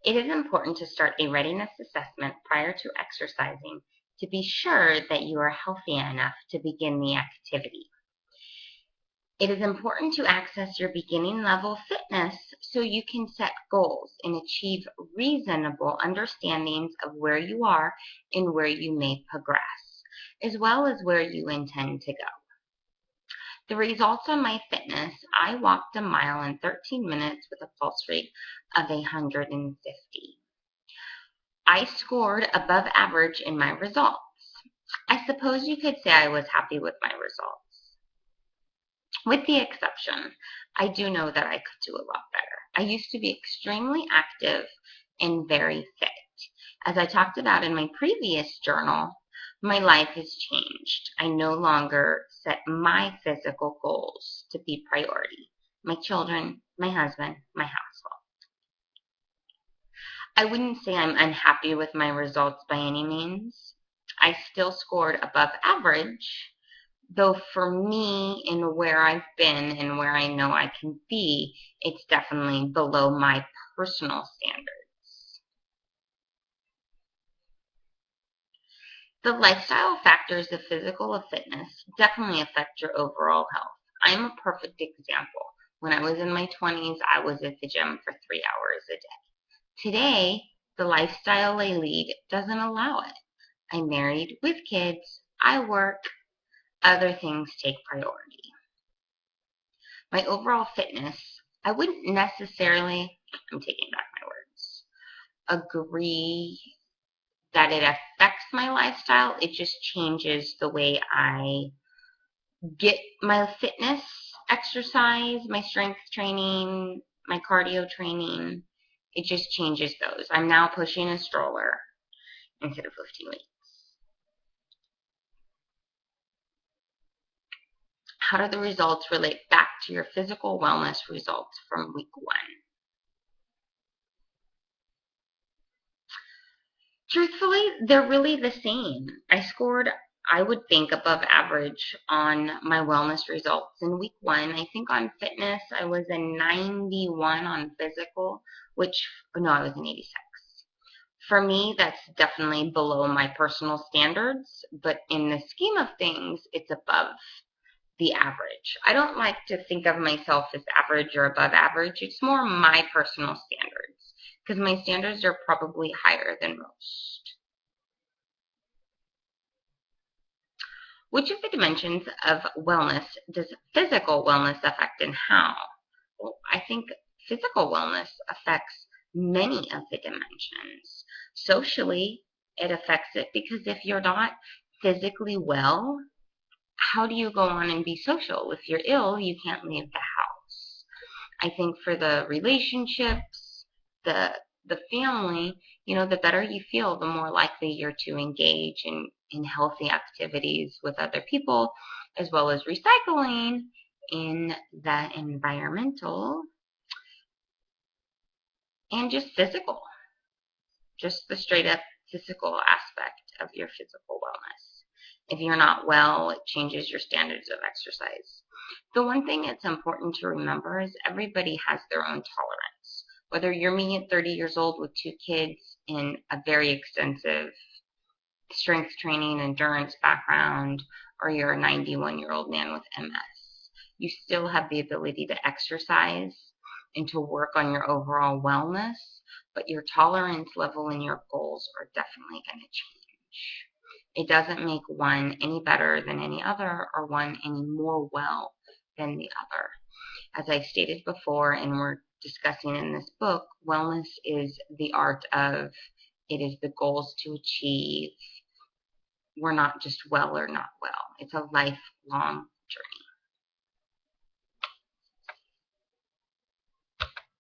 It is important to start a readiness assessment prior to exercising to be sure that you are healthy enough to begin the activity. It is important to access your beginning level fitness so you can set goals and achieve reasonable understandings of where you are and where you may progress, as well as where you intend to go. The results on my fitness: I walked a mile in 13 minutes with a pulse rate of 150. I scored above average in my results. I suppose you could say I was happy with my results. With the exception, I do know that I could do a lot better. I used to be extremely active and very fit. As I talked about in my previous journal, my life has changed. I no longer set my physical goals to be priority. My children, my husband, my household. I wouldn't say I'm unhappy with my results by any means. I still scored above average, though for me and where I've been and where I know I can be, it's definitely below my personal standards. The lifestyle factors of physical fitness definitely affect your overall health. I'm a perfect example. When I was in my 20s, I was at the gym for 3 hours a day. Today, the lifestyle I lead doesn't allow it. I'm married with kids, I work, other things take priority. My overall fitness, I wouldn't necessarily, I'm taking back my words, agree that it affects my lifestyle. It just changes the way I get my fitness exercise, my strength training, my cardio training. It just changes those. I'm now pushing a stroller instead of lifting weights. How do the results relate back to your physical wellness results from week 1? Truthfully, they're really the same. I scored, I would think, above average on my wellness results in week 1. I think on fitness, I was a 91 on physical, which, no, I was an 86. For me, that's definitely below my personal standards, but in the scheme of things, it's above the average. I don't like to think of myself as average or above average. It's more my personal standards, because my standards are probably higher than most. Which of the dimensions of wellness does physical wellness affect, and how? Well, I think physical wellness affects many of the dimensions. Socially, it affects it because if you're not physically well, how do you go on and be social? If you're ill, you can't leave the house. I think for the relationships, the family, the better you feel, the more likely you're to engage in healthy activities with other people, as well as recycling in the environmental and just physical, just the straight up physical aspect of your physical wellness. If you're not well, it changes your standards of exercise. The one thing that's important to remember is everybody has their own tolerance. Whether you're me at 30 years old with 2 kids in a very extensive strength training, endurance background, or you're a 91-year-old man with MS, you still have the ability to exercise and to work on your overall wellness, but your tolerance level and your goals are definitely going to change. It doesn't make one any better than any other or one any more well than the other. As I stated before, and we're discussing in this book, wellness is the art of, it is the goals to achieve. We're not just well or not well. It's a lifelong